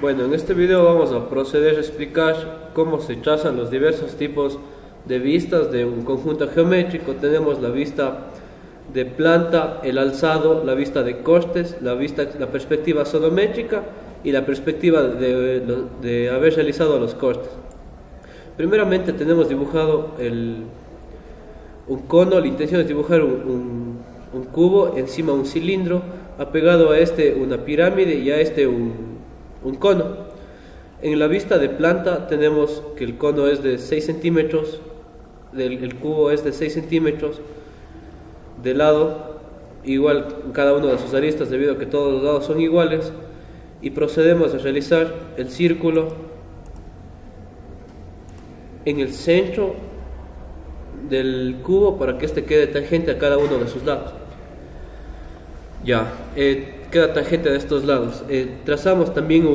Bueno, en este video vamos a proceder a explicar cómo se trazan los diversos tipos de vistas de un conjunto geométrico. Tenemos la vista de planta, el alzado, la vista de costes, la perspectiva sonométrica y la perspectiva de haber realizado los costes. Primeramente tenemos dibujado un cono. La intención es dibujar un cubo, encima un cilindro, apegado a este una pirámide y a este un cono. En la vista de planta tenemos que el cono es de 6 centímetros, el cubo es de 6 centímetros de lado, igual en cada uno de sus aristas debido a que todos los lados son iguales, y procedemos a realizar el círculo en el centro del cubo para que este quede tangente a cada uno de sus lados. Ya, queda tangente de estos lados. Trazamos también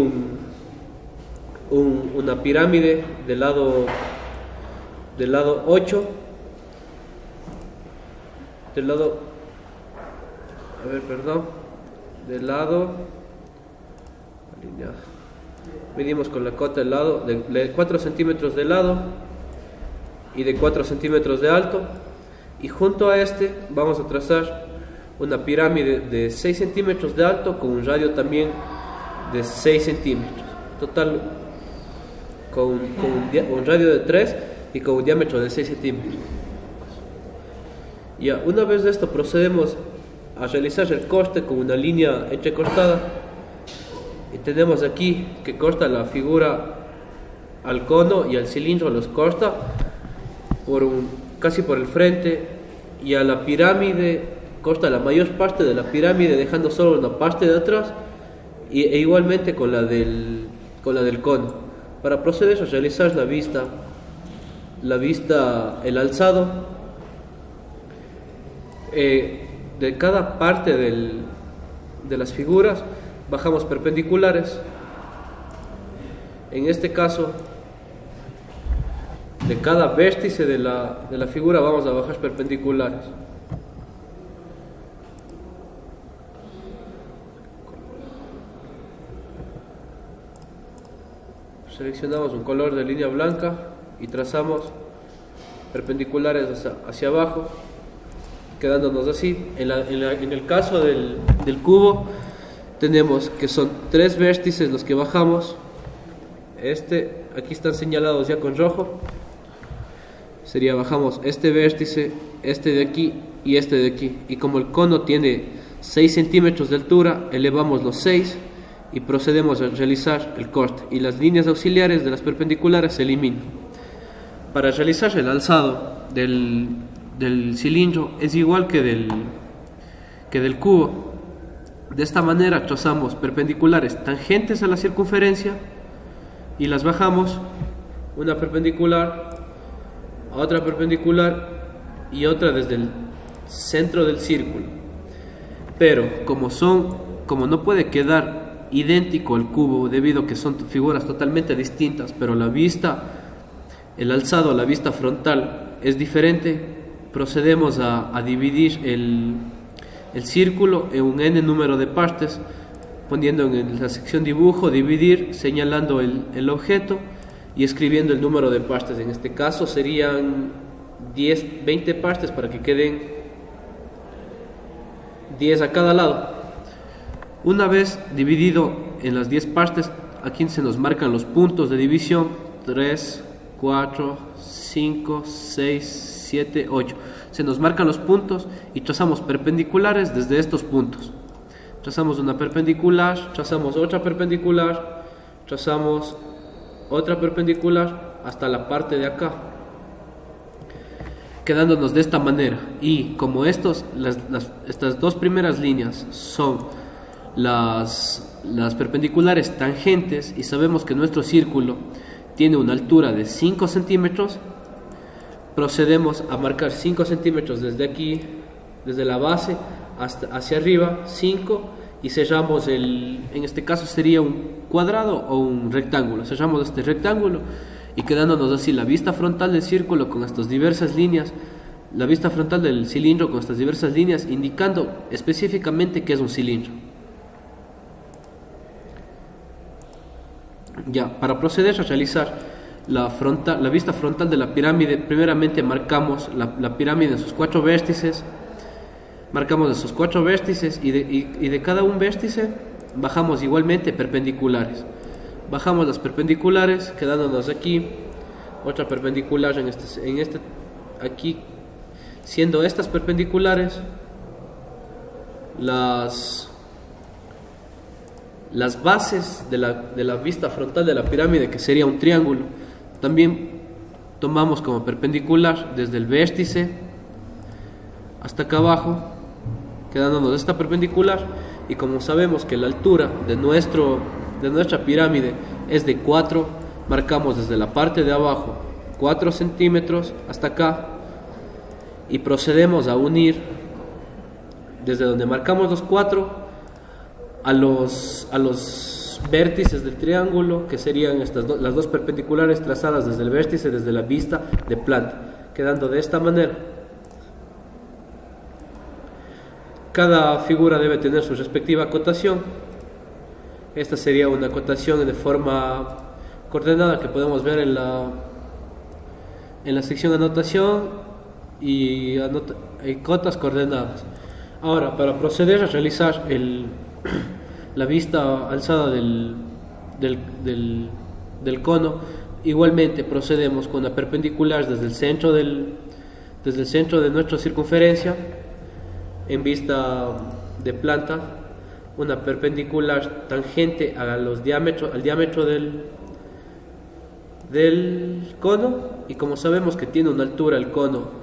una pirámide del lado 8, del lado alineado. Medimos con la cota el lado de 4 centímetros de lado y de 4 centímetros de alto, y junto a este vamos a trazar una pirámide de 6 centímetros de alto con un radio también de 6 centímetros, total con un radio de 3 y con un diámetro de 6 centímetros. Ya, una vez de esto procedemos a realizar el corte con una línea entrecortada, y tenemos aquí que corta la figura al cono y al cilindro, los corta casi por el frente, y a la pirámide corta la mayor parte de la pirámide dejando solo una parte de atrás, e igualmente con la del cono. Para proceder a realizar el alzado, de cada parte de las figuras bajamos perpendiculares. En este caso, de cada vértice de la figura vamos a bajar perpendiculares. Seleccionamos un color de línea blanca y trazamos perpendiculares hacia abajo, quedándonos así. En el caso del cubo, tenemos que son 3 vértices los que bajamos. Aquí están señalados ya con rojo. Bajamos este vértice, este de aquí y este de aquí. Y como el cono tiene 6 centímetros de altura, elevamos los 6 y procedemos a realizar el corte, y las líneas auxiliares de las perpendiculares se eliminan. Para realizar el alzado del cilindro es igual que del cubo. De esta manera trazamos perpendiculares tangentes a la circunferencia y las bajamos, una perpendicular a otra perpendicular y otra desde el centro del círculo. Pero como no puede quedar idéntico al cubo debido a que son figuras totalmente distintas, pero el alzado a la vista frontal es diferente, procedemos a dividir el círculo en un n número de partes, poniendo en la sección dibujo dividir, señalando el objeto y escribiendo el número de partes. En este caso serían 20 partes para que queden 10 a cada lado. Una vez dividido en las 10 partes, aquí se nos marcan los puntos de división: 3, 4, 5, 6, 7, 8. Se nos marcan los puntos y trazamos perpendiculares desde estos puntos. Trazamos una perpendicular, trazamos otra perpendicular, trazamos otra perpendicular hasta la parte de acá, quedándonos de esta manera. Y como estas 2 primeras líneas son las perpendiculares tangentes, y sabemos que nuestro círculo tiene una altura de 5 centímetros, procedemos a marcar 5 centímetros desde aquí, desde la base hacia arriba, 5, y cerramos en este caso sería un cuadrado o un rectángulo. Cerramos este rectángulo y quedándonos así la vista frontal del círculo con estas diversas líneas, la vista frontal del cilindro con estas diversas líneas, indicando específicamente que es un cilindro. Ya, para proceder a realizar la vista frontal de la pirámide, primeramente marcamos la pirámide en sus 4 vértices, marcamos esos 4 vértices y de cada un vértice bajamos igualmente perpendiculares. Bajamos las perpendiculares, quedándonos aquí, otra perpendicular en este aquí, siendo estas perpendiculares las bases de la vista frontal de la pirámide, que sería un triángulo. También tomamos como perpendicular desde el vértice hasta acá abajo, quedándonos esta perpendicular, y como sabemos que la altura de nuestra pirámide es de 4, marcamos desde la parte de abajo 4 centímetros hasta acá y procedemos a unir desde donde marcamos los 4 a los vértices del triángulo, que serían las dos perpendiculares trazadas desde el vértice, desde la vista de planta, quedando de esta manera. Cada figura debe tener su respectiva acotación. Esta sería una acotación de forma coordenada que podemos ver en la sección anotación y cotas coordenadas. Ahora, para proceder a realizar la vista alzada del cono, igualmente procedemos con la perpendicular desde el centro de nuestra circunferencia en vista de planta, una perpendicular tangente al diámetro del cono, y como sabemos que tiene una altura el cono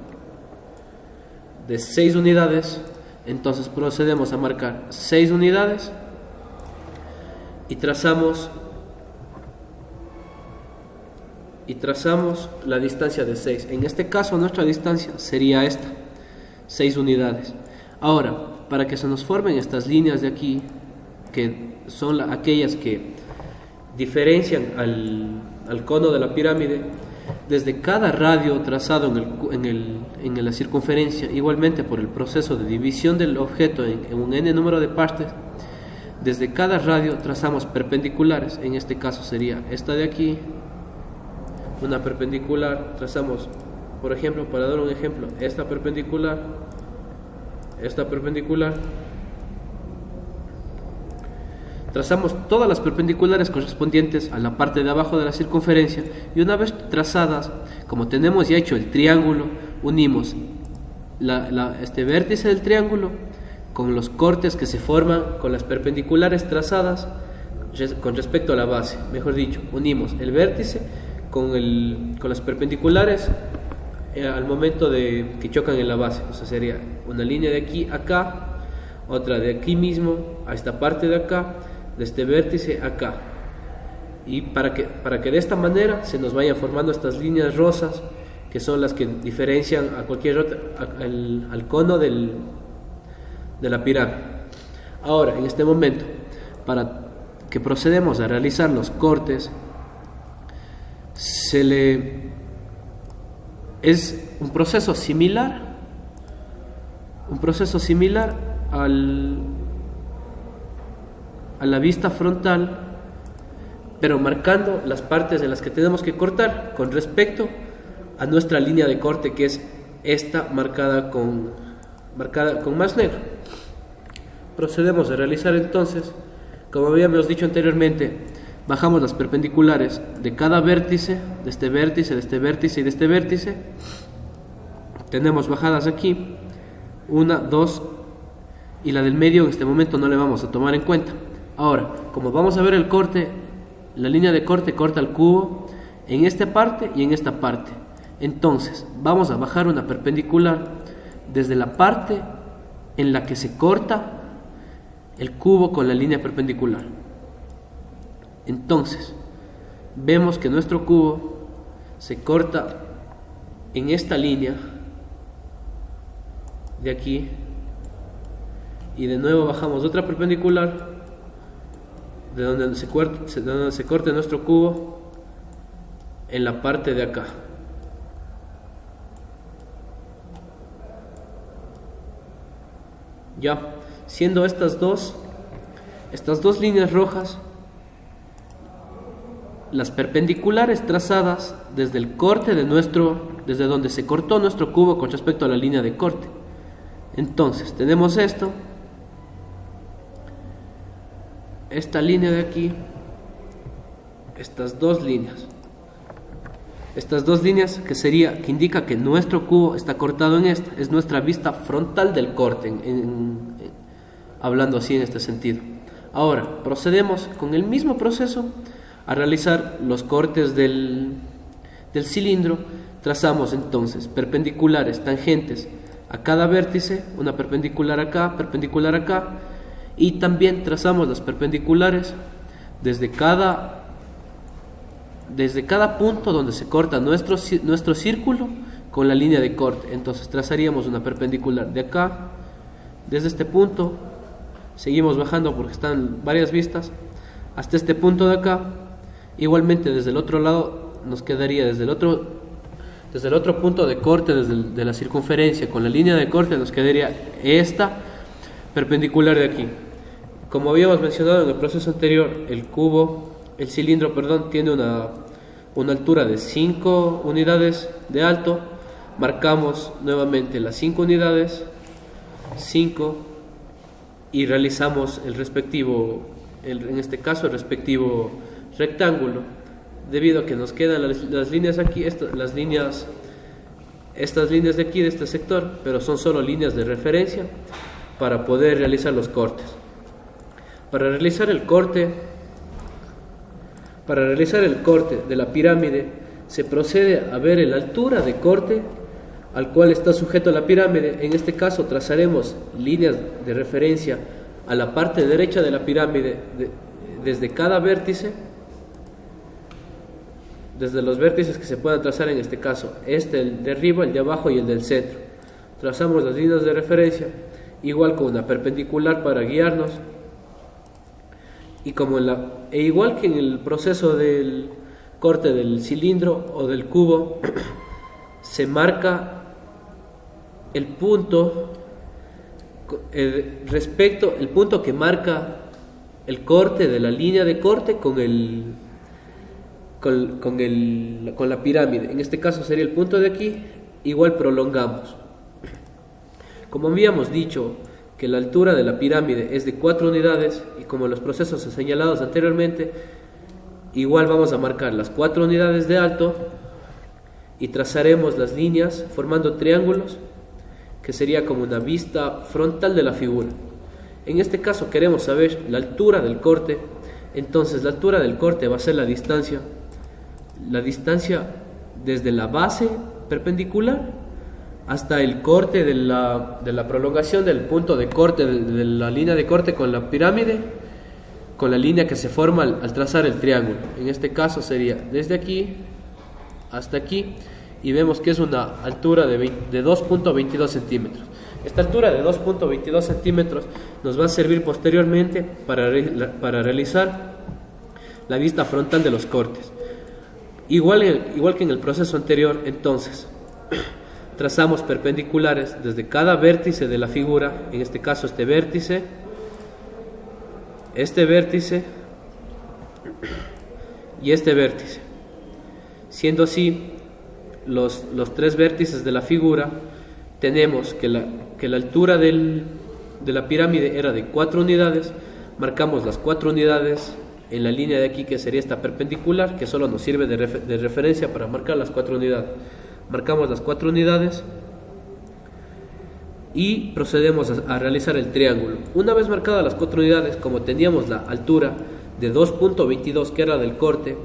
de 6 unidades, entonces procedemos a marcar 6 unidades y trazamos la distancia de 6. En este caso nuestra distancia sería esta, 6 unidades. Ahora, para que se nos formen estas líneas de aquí, que son aquellas que diferencian al cono de la pirámide, desde cada radio trazado en la circunferencia, igualmente por el proceso de división del objeto en un n número de partes, desde cada radio trazamos perpendiculares. En este caso sería esta de aquí, una perpendicular, trazamos, por ejemplo, para dar un ejemplo, esta perpendicular, trazamos todas las perpendiculares correspondientes a la parte de abajo de la circunferencia, y una vez trazadas, como tenemos ya hecho el triángulo, unimos este vértice del triángulo con los cortes que se forman con las perpendiculares trazadas con respecto a la base. Mejor dicho, unimos el vértice con las perpendiculares al momento de que chocan en la base. O sea, sería una línea de aquí a acá, otra de aquí mismo a esta parte de acá, de este vértice acá, y para que de esta manera se nos vayan formando estas líneas rosas, que son las que diferencian a cualquier otra al cono de la pirámide. Ahora, en este momento, para que procedemos a realizar los cortes, es un proceso similar a la vista frontal, pero marcando las partes de las que tenemos que cortar con respecto a nuestra línea de corte, que es esta marcada con más negro. Procedemos a realizar entonces, como habíamos dicho anteriormente, bajamos las perpendiculares de cada vértice, de este vértice, de este vértice y de este vértice. Tenemos bajadas aquí 1, 2, y la del medio en este momento no le vamos a tomar en cuenta. Ahora, como vamos a ver el corte, la línea de corte corta el cubo en esta parte y en esta parte. Entonces vamos a bajar una perpendicular desde la parte en la que se corta el cubo con la línea perpendicular. Entonces vemos que nuestro cubo se corta en esta línea de aquí, y de nuevo bajamos otra perpendicular de donde se corte nuestro cubo en la parte de acá. Ya, siendo estas dos líneas rojas las perpendiculares trazadas desde el corte desde donde se cortó nuestro cubo con respecto a la línea de corte. Entonces tenemos esta línea de aquí, estas dos líneas que indica que nuestro cubo está cortado en esta, es nuestra vista frontal del corte, hablando así en este sentido. Ahora procedemos con el mismo proceso a realizar los cortes del cilindro. Trazamos entonces perpendiculares tangentes a cada vértice, una perpendicular acá, y también trazamos las perpendiculares desde cada punto donde se corta nuestro círculo con la línea de corte. Entonces trazaríamos una perpendicular de acá, desde este punto, seguimos bajando porque están varias vistas, hasta este punto de acá. Igualmente desde el otro lado nos quedaría desde el otro punto de corte, de la circunferencia con la línea de corte, nos quedaría esta perpendicular de aquí. Como habíamos mencionado en el proceso anterior, el cilindro, tiene una altura de 5 unidades de alto. Marcamos nuevamente las 5 unidades, 5, y realizamos el respectivo rectángulo, debido a que nos quedan las líneas aquí, estas líneas de aquí, de este sector, pero son solo líneas de referencia para poder realizar los cortes. Para realizar el corte de la pirámide, se procede a ver la altura de corte al cual está sujeto la pirámide. En este caso trazaremos líneas de referencia a la parte derecha de la pirámide, desde cada vértice, desde los vértices que se puedan trazar, en este caso el de arriba, el de abajo y el del centro. Trazamos las líneas de referencia, igual con una perpendicular para guiarnos, y igual que en el proceso del corte del cilindro o del cubo, se marca el punto el punto que marca el corte de la línea de corte con la pirámide. En este caso sería el punto de aquí. Igual prolongamos. Como habíamos dicho que la altura de la pirámide es de 4 unidades, y como los procesos señalados anteriormente, igual vamos a marcar las 4 unidades de alto y trazaremos las líneas formando triángulos, que sería como una vista frontal de la figura. En este caso queremos saber la altura del corte. Entonces la altura del corte va a ser la distancia desde la base perpendicular hasta el corte de la prolongación del punto de corte de la línea de corte con la pirámide, con la línea que se forma al trazar el triángulo. En este caso sería desde aquí hasta aquí, y vemos que es una altura de 2.22 centímetros. Esta altura de 2.22 centímetros nos va a servir posteriormente para realizar la vista frontal de los cortes. Igual que en el proceso anterior, entonces trazamos perpendiculares desde cada vértice de la figura, en este caso este vértice y este vértice, siendo así los 3 vértices de la figura. Tenemos que la altura de la pirámide era de 4 unidades, marcamos las 4 unidades en la línea de aquí, que sería esta perpendicular, que solo nos sirve de referencia para marcar las 4 unidades. Marcamos las 4 unidades y procedemos a realizar el triángulo. Una vez marcadas las 4 unidades, como teníamos la altura de 2.22 que era del corte,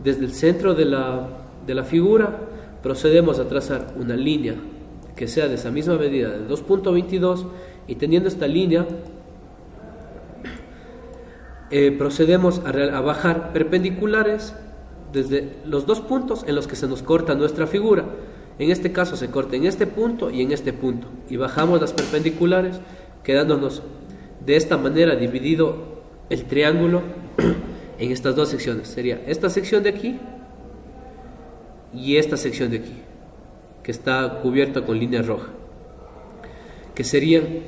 desde el centro de la figura procedemos a trazar una línea que sea de esa misma medida de 2.22, y teniendo esta línea procedemos a bajar perpendiculares desde los 2 puntos en los que se nos corta nuestra figura. En este caso se corta en este punto y en este punto, y bajamos las perpendiculares, quedándonos de esta manera dividido el triángulo en estas 2 secciones. Sería esta sección de aquí y esta sección de aquí, que está cubierta con línea roja, que serían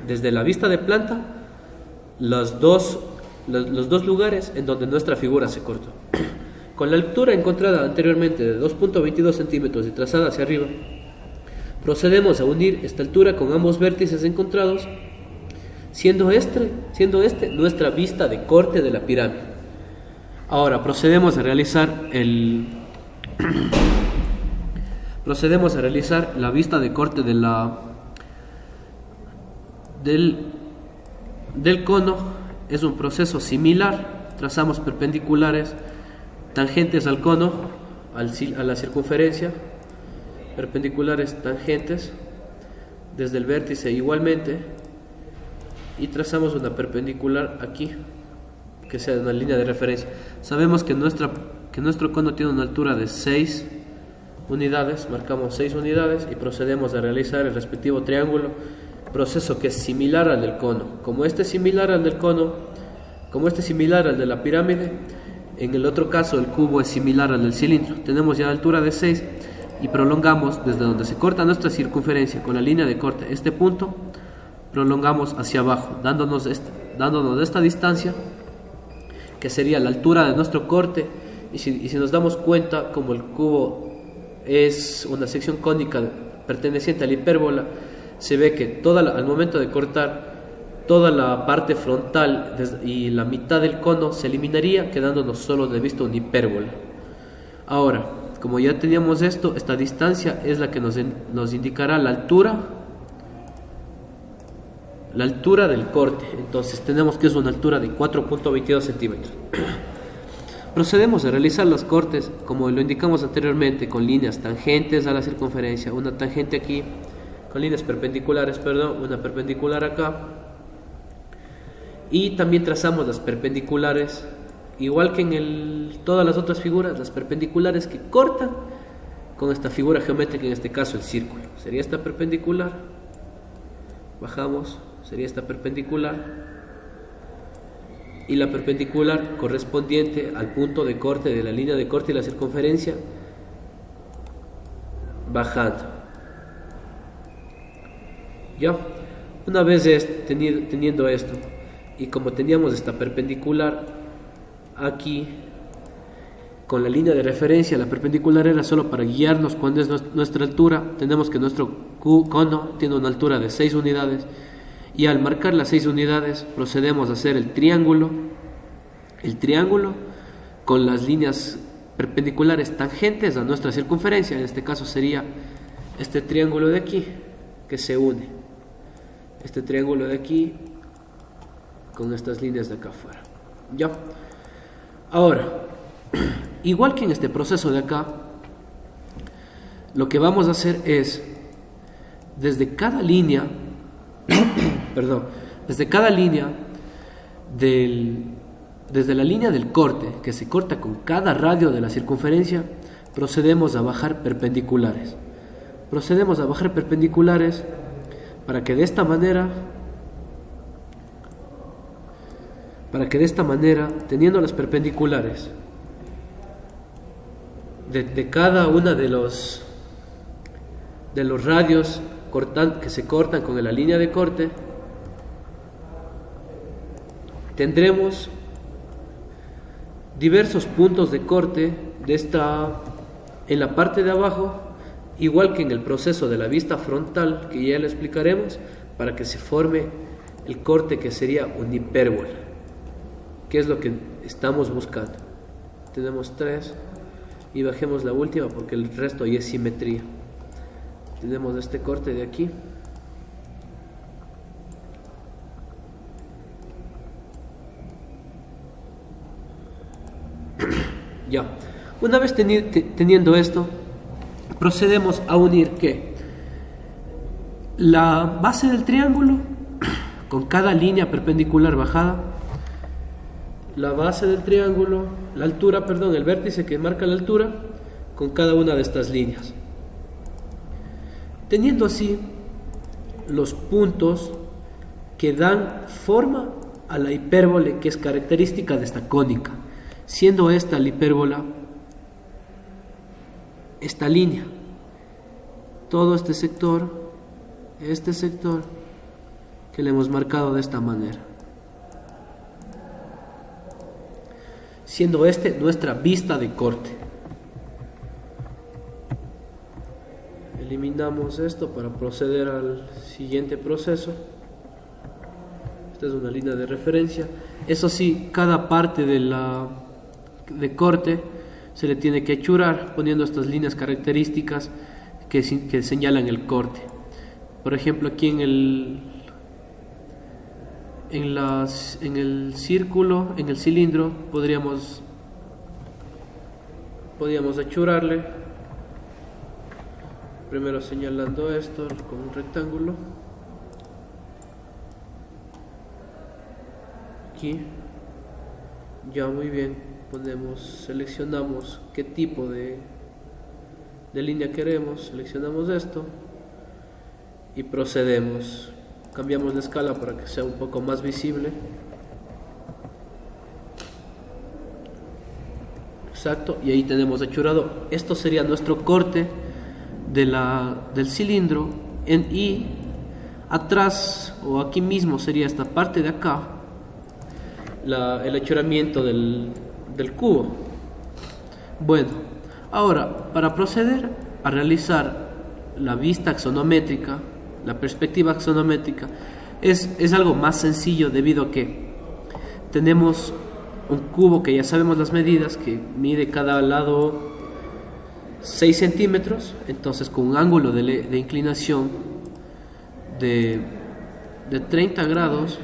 desde la vista de planta los dos lugares en donde nuestra figura se cortó. Con la altura encontrada anteriormente de 2.22 centímetros y trazada hacia arriba, procedemos a unir esta altura con ambos vértices encontrados, siendo este nuestra vista de corte de la pirámide. Ahora procedemos a realizar la vista de corte del cono. Es un proceso similar. Trazamos perpendiculares tangentes al cono, a la circunferencia, perpendiculares tangentes desde el vértice igualmente, y trazamos una perpendicular aquí que sea una línea de referencia. Sabemos que nuestro cono tiene una altura de 6 unidades, marcamos 6 unidades y procedemos a realizar el respectivo triángulo, proceso que es similar al del cono. Como este es similar al del cono, como este es similar al de la pirámide, en el otro caso el cubo es similar al del cilindro. Tenemos ya la altura de 6 y prolongamos desde donde se corta nuestra circunferencia con la línea de corte este punto, prolongamos hacia abajo, dándonos esta distancia que sería la altura de nuestro corte. Y si nos damos cuenta, como el cubo es una sección cónica perteneciente a la hipérbola, se ve que al momento de cortar, toda la parte frontal y la mitad del cono se eliminaría, quedándonos solo de vista una hipérbola. Ahora, como ya teníamos esta distancia es la que nos indicará la altura del corte. Entonces tenemos que es una altura de 4.22 centímetros. Procedemos a realizar los cortes como lo indicamos anteriormente, con líneas tangentes a la circunferencia, una tangente aquí, con líneas perpendiculares, una perpendicular acá, y también trazamos las perpendiculares, igual que en todas las otras figuras, las perpendiculares que cortan con esta figura geométrica, en este caso el círculo. Sería esta perpendicular, bajamos, sería esta perpendicular, y la perpendicular correspondiente al punto de corte de la línea de corte y la circunferencia, bajando. Ya, una vez teniendo esto, y como teníamos esta perpendicular aquí con la línea de referencia, la perpendicular era solo para guiarnos cuando es nuestra altura. Tenemos que nuestro cono tiene una altura de 6 unidades, y al marcar las 6 unidades procedemos a hacer el triángulo con las líneas perpendiculares tangentes a nuestra circunferencia. En este caso sería este triángulo de aquí que se une, este triángulo de aquí con estas líneas de acá afuera. Ya. Ahora, igual que en este proceso de acá, lo que vamos a hacer es, desde cada línea desde la línea del corte, que se corta con cada radio de la circunferencia, procedemos a bajar perpendiculares. Para que de esta manera, teniendo las perpendiculares de cada una de los radios que se cortan con la línea de corte, tendremos diversos puntos de corte en la parte de abajo, igual que en el proceso de la vista frontal, que ya lo explicaremos, para que se forme el corte que sería una hipérbola, que es lo que estamos buscando. Tenemos 3 y bajemos la última porque el resto ya es simetría. Tenemos este corte de aquí, ya. Una vez teniendo esto, procedemos a unir la base del triángulo con cada línea perpendicular bajada, la base del triángulo, el vértice que marca la altura con cada una de estas líneas, teniendo así los puntos que dan forma a la hipérbole que es característica de esta cónica, siendo esta la hipérbola, esta línea, todo este sector que le hemos marcado de esta manera. siendo este nuestra vista de corte. Eliminamos esto para proceder al siguiente proceso. Esta es una línea de referencia. Eso sí, cada parte de corte se le tiene que achurar poniendo estas líneas características que señalan el corte. Por ejemplo, aquí en el círculo, en el cilindro, podríamos achurarle, primero señalando esto con un rectángulo, aquí, ya muy bien, seleccionamos qué tipo de línea queremos, seleccionamos esto y procedemos. Cambiamos la escala para que sea un poco más visible. Exacto, y ahí tenemos achurado. Esto sería nuestro corte del cilindro, y atrás o aquí mismo sería esta parte de acá, el achuramiento del cubo. Bueno, ahora para proceder a realizar la vista axonométrica, la perspectiva axonométrica, es algo más sencillo debido a que tenemos un cubo que ya sabemos las medidas, que mide cada lado 6 centímetros, entonces con un ángulo de inclinación de 30 grados,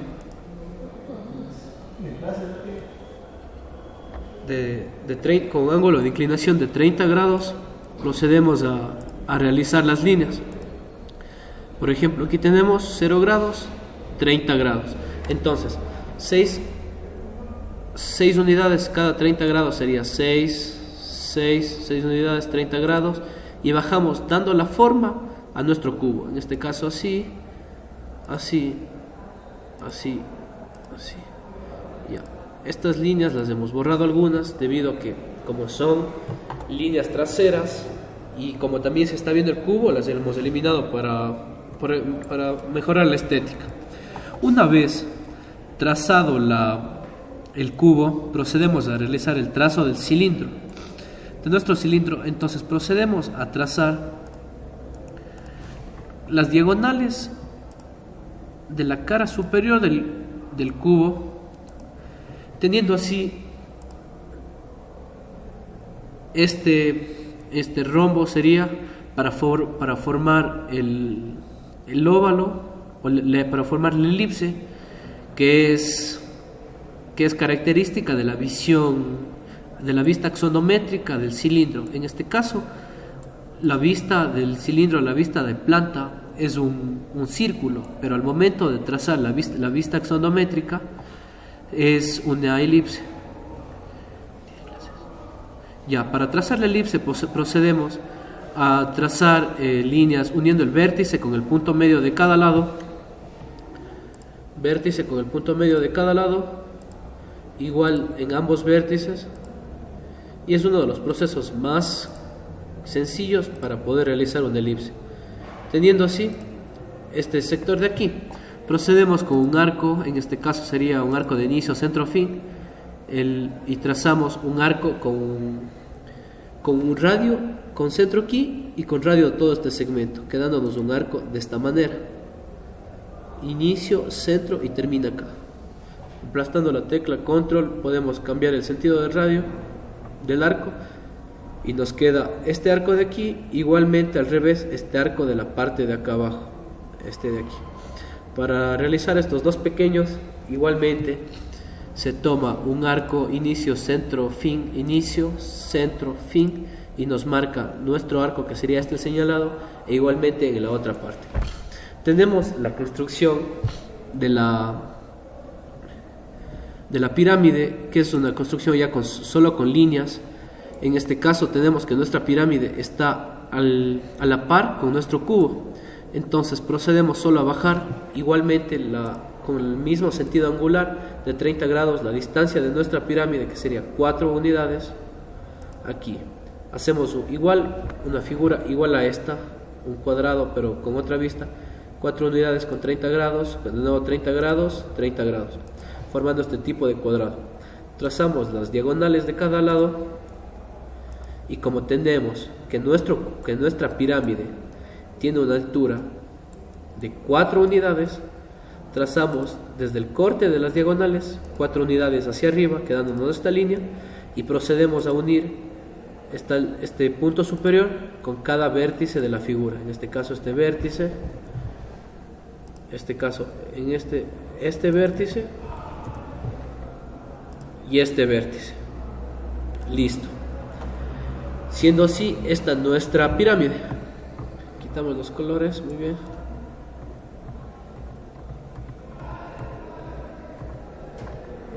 con un ángulo de inclinación de 30 grados, procedemos a realizar las líneas. Por ejemplo, aquí tenemos 0 grados, 30 grados. Entonces, 6 unidades cada 30 grados sería 6 unidades, 30 grados. Y bajamos dando la forma a nuestro cubo. En este caso así, así, así, así. Ya. Estas líneas las hemos borrado algunas debido a que, como son líneas traseras y como también se está viendo el cubo, las hemos eliminado para mejorar la estética. Una vez trazado el cubo, procedemos a realizar el trazo del cilindro. De nuestro cilindro, entonces procedemos a trazar las diagonales de la cara superior del cubo, teniendo así este rombo sería para formar el óvalo, para formar la elipse, que es característica de la vista axonométrica del cilindro. En este caso, la vista del cilindro, la vista de planta, es un círculo, pero al momento de trazar la vista axonométrica es una elipse. Ya, para trazar la elipse procedemos a trazar líneas uniendo el vértice con el punto medio de cada lado, igual en ambos vértices, y es uno de los procesos más sencillos para poder realizar una elipse. Teniendo así este sector de aquí, procedemos con un arco, en este caso sería un arco de inicio, centro, fin, y trazamos un arco con un radio, con centro aquí y con radio todo este segmento, quedándonos un arco de esta manera: inicio, centro y termina acá. Aplastando la tecla control podemos cambiar el sentido del radio del arco y nos queda este arco de aquí, igualmente al revés este arco de la parte de acá abajo, este de aquí. Para realizar estos dos pequeños, igualmente se toma un arco inicio, centro, fin, inicio, centro, fin, y nos marca nuestro arco, que sería este señalado, e igualmente en la otra parte. Tenemos la construcción de la pirámide, que es una construcción ya solo con líneas. En este caso tenemos que nuestra pirámide está a la par con nuestro cubo, entonces procedemos solo a bajar igualmente con el mismo sentido angular de 30 grados la distancia de nuestra pirámide, que sería 4 unidades. Aquí hacemos una figura igual a esta, un cuadrado pero con otra vista, 4 unidades con 30 grados, de nuevo 30 grados, 30 grados, formando este tipo de cuadrado. trazamos las diagonales de cada lado, y como tenemos que nuestra pirámide tiene una altura de 4 unidades, trazamos desde el corte de las diagonales 4 unidades hacia arriba, quedándonos esta línea, y procedemos a unir este punto superior con cada vértice de la figura. En este caso este vértice, en este vértice y este vértice. Listo. Siendo así, esta nuestra pirámide. Quitamos los colores, muy bien.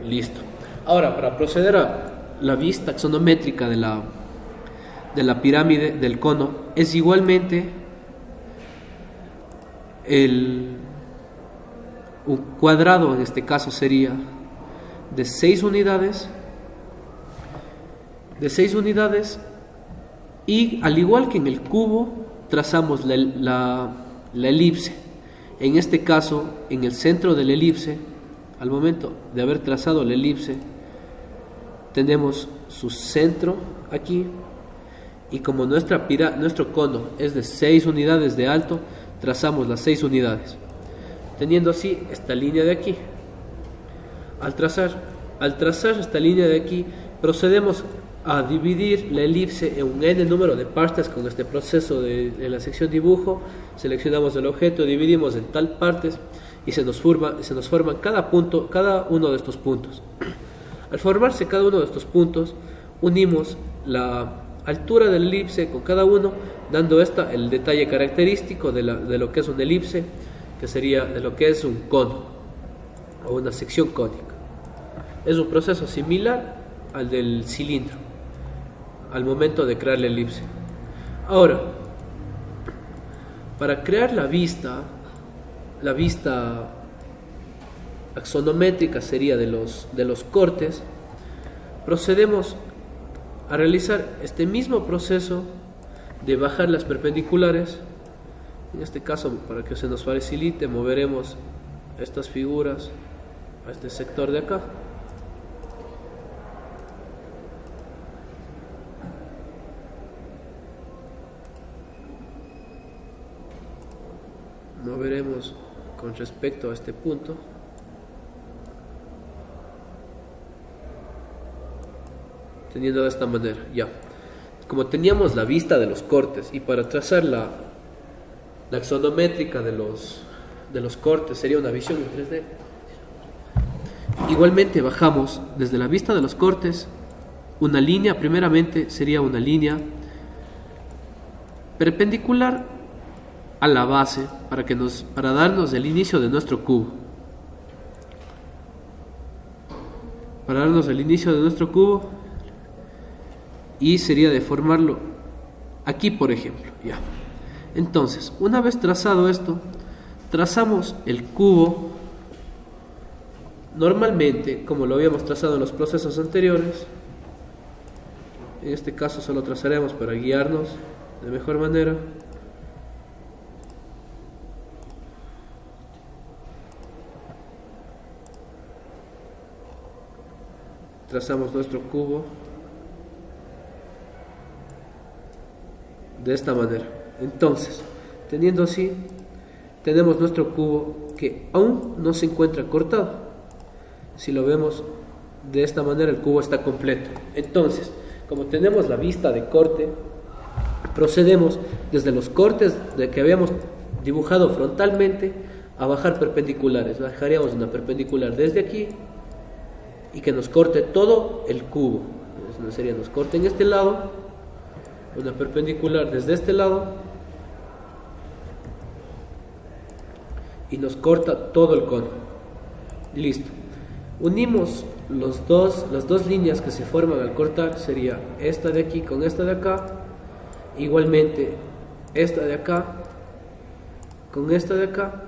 Listo. Ahora, para proceder a la vista axonométrica de la pirámide del cono, es igualmente un cuadrado, en este caso sería de 6 unidades, y al igual que en el cubo trazamos la elipse. En este caso, en el centro de la elipse, al momento de haber trazado la elipse, tenemos su centro aquí, y como nuestro cono es de 6 unidades de alto, trazamos las 6 unidades, teniendo así esta línea de aquí. Al trazar esta línea de aquí, procedemos a dividir la elipse en un n número de partes con este proceso de la sección dibujo. Seleccionamos el objeto, dividimos en tal partes y se nos forman cada uno de estos puntos. Al formarse cada uno de estos puntos, unimos la altura de la elipse con cada uno, dando el detalle característico de lo que es una elipse, que sería de lo que es un cono o una sección cónica. Es un proceso similar al del cilindro al momento de crear la elipse. Ahora, para crear la vista axonométrica sería de los cortes, procedemos a realizar este mismo proceso de bajar las perpendiculares. En este caso, para que se nos facilite, moveremos estas figuras a este sector de acá. Moveremos con respecto a este punto. Teniendo de esta manera, ya. Como teníamos la vista de los cortes, y para trazar la axonométrica de los cortes sería una visión en 3D. Igualmente bajamos desde la vista de los cortes una línea. Primeramente sería una línea perpendicular a la base para darnos el inicio de nuestro cubo. Para darnos el inicio de nuestro cubo, y sería de formarlo aquí, por ejemplo. Ya. Entonces, una vez trazado esto, trazamos el cubo normalmente como lo habíamos trazado en los procesos anteriores. En este caso solo trazaremos para guiarnos de mejor manera. Trazamos nuestro cubo de esta manera. Entonces, teniendo así, tenemos nuestro cubo que aún no se encuentra cortado. Si lo vemos de esta manera, el cubo está completo. Entonces, como tenemos la vista de corte, procedemos desde los cortes de que habíamos dibujado frontalmente a bajar perpendiculares. Bajaríamos una perpendicular desde aquí y que nos corte todo el cubo. Entonces, nos corte en este lado, una perpendicular desde este lado, y nos corta todo el cono. Listo. Unimos las dos líneas que se forman al cortar. Sería esta de aquí con esta de acá, igualmente esta de acá con esta de acá.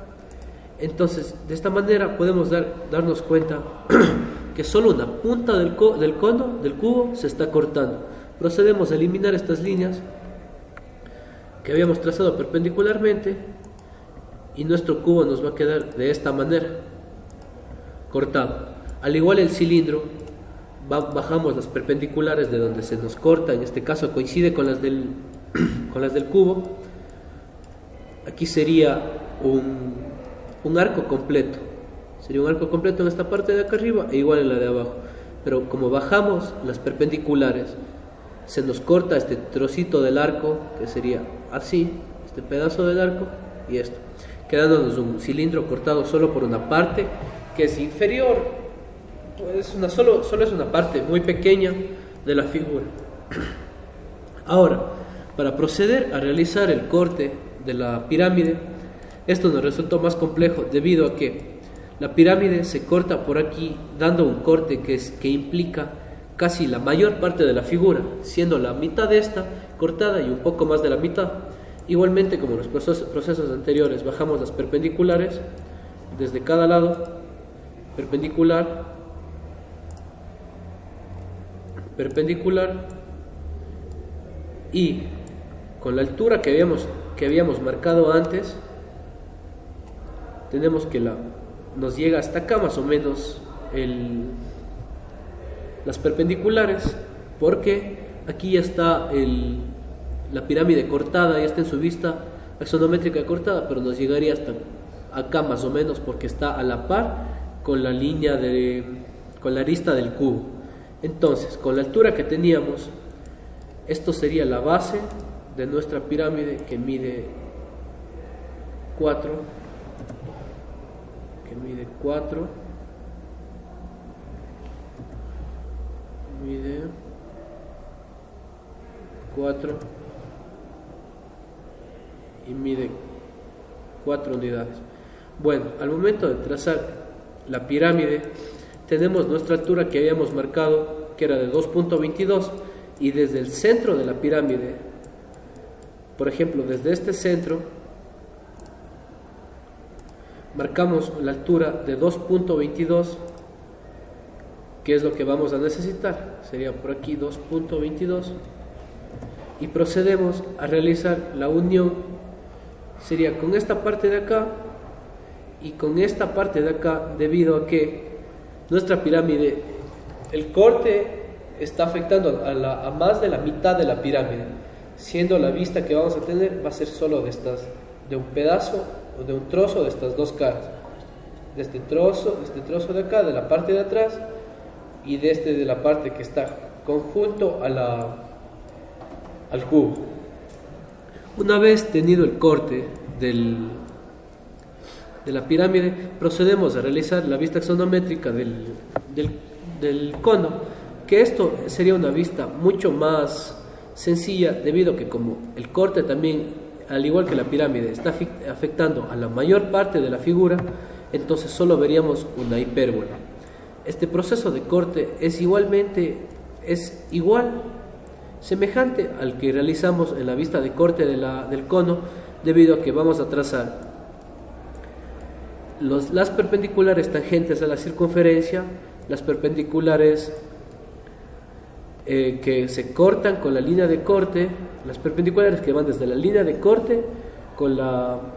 Entonces, de esta manera podemos darnos cuenta que solo una punta del cubo se está cortando. Procedemos a eliminar estas líneas que habíamos trazado perpendicularmente, y nuestro cubo nos va a quedar de esta manera, cortado. Al igual el cilindro, bajamos las perpendiculares de donde se nos corta, en este caso coincide con las del, con las del cubo. Aquí sería un arco completo, sería un arco completo en esta parte de acá arriba e igual en la de abajo, pero como bajamos las perpendiculares se nos corta este trocito del arco, que sería así, este pedazo del arco y esto, quedándonos un cilindro cortado solo por una parte que es inferior, pues solo es una parte muy pequeña de la figura. Ahora, para proceder a realizar el corte de la pirámide, esto nos resultó más complejo debido a que la pirámide se corta por aquí dando un corte que implica casi la mayor parte de la figura, siendo la mitad de esta cortada y un poco más de la mitad. Igualmente, como en los procesos anteriores, bajamos las perpendiculares desde cada lado, perpendicular, perpendicular, y con la altura que habíamos marcado antes, tenemos que nos llega hasta acá más o menos las perpendiculares, porque aquí ya está la pirámide cortada, ya está en su vista axonométrica cortada, pero nos llegaría hasta acá más o menos porque está a la par con la línea con la arista del cubo. Entonces, con la altura que teníamos, esto sería la base de nuestra pirámide, que mide 4, mide 4 y mide 4 unidades. Bueno, al momento de trazar la pirámide, tenemos nuestra altura que habíamos marcado, que era de 2.22, y desde el centro de la pirámide, por ejemplo, desde este centro, marcamos la altura de 2.22, que es lo que vamos a necesitar, sería por aquí 2.22, y procedemos a realizar la unión, sería con esta parte de acá y con esta parte de acá, debido a que nuestra pirámide, el corte está afectando a más de la mitad de la pirámide, siendo la vista que vamos a tener va a ser solo de un pedazo o de un trozo de estas dos caras, de este trozo de acá, de la parte de atrás, y de la parte que está conjunto al cubo. Una vez tenido el corte de la pirámide, procedemos a realizar la vista axonométrica del cono, que esto sería una vista mucho más sencilla, debido a que como el corte también, al igual que la pirámide, está afectando a la mayor parte de la figura, entonces solo veríamos una hipérbola. Este proceso de corte es igual, semejante al que realizamos en la vista de corte del cono, debido a que vamos a trazar las perpendiculares tangentes a la circunferencia, las perpendiculares que se cortan con la línea de corte, las perpendiculares que van desde la línea de corte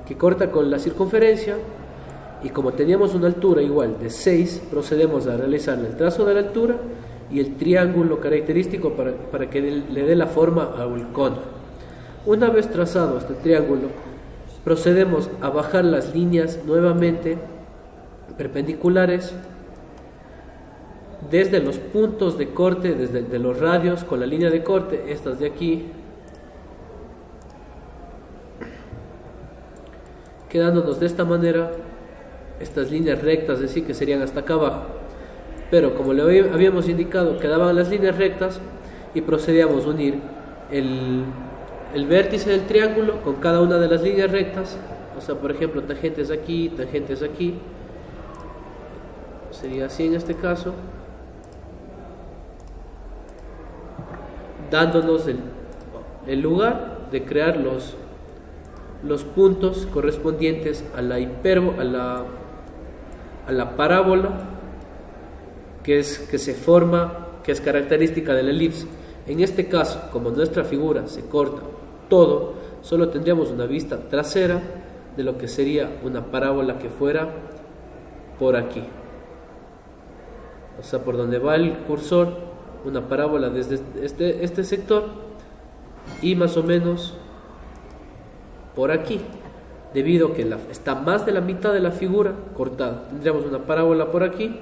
que corta con la circunferencia, y como teníamos una altura igual de 6, procedemos a realizar el trazo de la altura y el triángulo característico para que le dé la forma al cono. Una vez trazado este triángulo, procedemos a bajar las líneas nuevamente perpendiculares desde los puntos de corte, desde los radios con la línea de corte, estas de aquí, quedándonos de esta manera estas líneas rectas, es decir, que serían hasta acá abajo. Pero como le habíamos indicado, quedaban las líneas rectas y procedíamos a unir el vértice del triángulo con cada una de las líneas rectas, o sea, por ejemplo, tangentes aquí, sería así en este caso, dándonos el lugar de crear los puntos correspondientes a la parábola que se forma, que es característica de la elipse. En este caso, como nuestra figura se corta todo, solo tendríamos una vista trasera de lo que sería una parábola que fuera por aquí. o sea, por donde va el cursor, una parábola desde este sector y más o menos por aquí, debido a que está más de la mitad de la figura cortada. Tendríamos una parábola por aquí,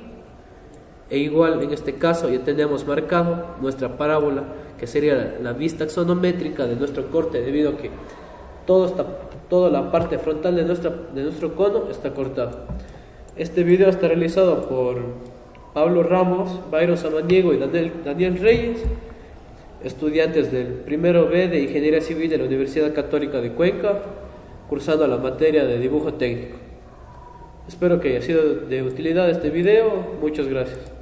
e igual en este caso ya tenemos marcado nuestra parábola, que sería la vista axonométrica de nuestro corte, debido a que toda la parte frontal de nuestro cono está cortada. Este video está realizado por Pablo Ramos, Byron Samaniego y Daniel Reyes, estudiantes del primero B de Ingeniería Civil de la Universidad Católica de Cuenca, cursando la materia de dibujo técnico. Espero que haya sido de utilidad este video. Muchas gracias.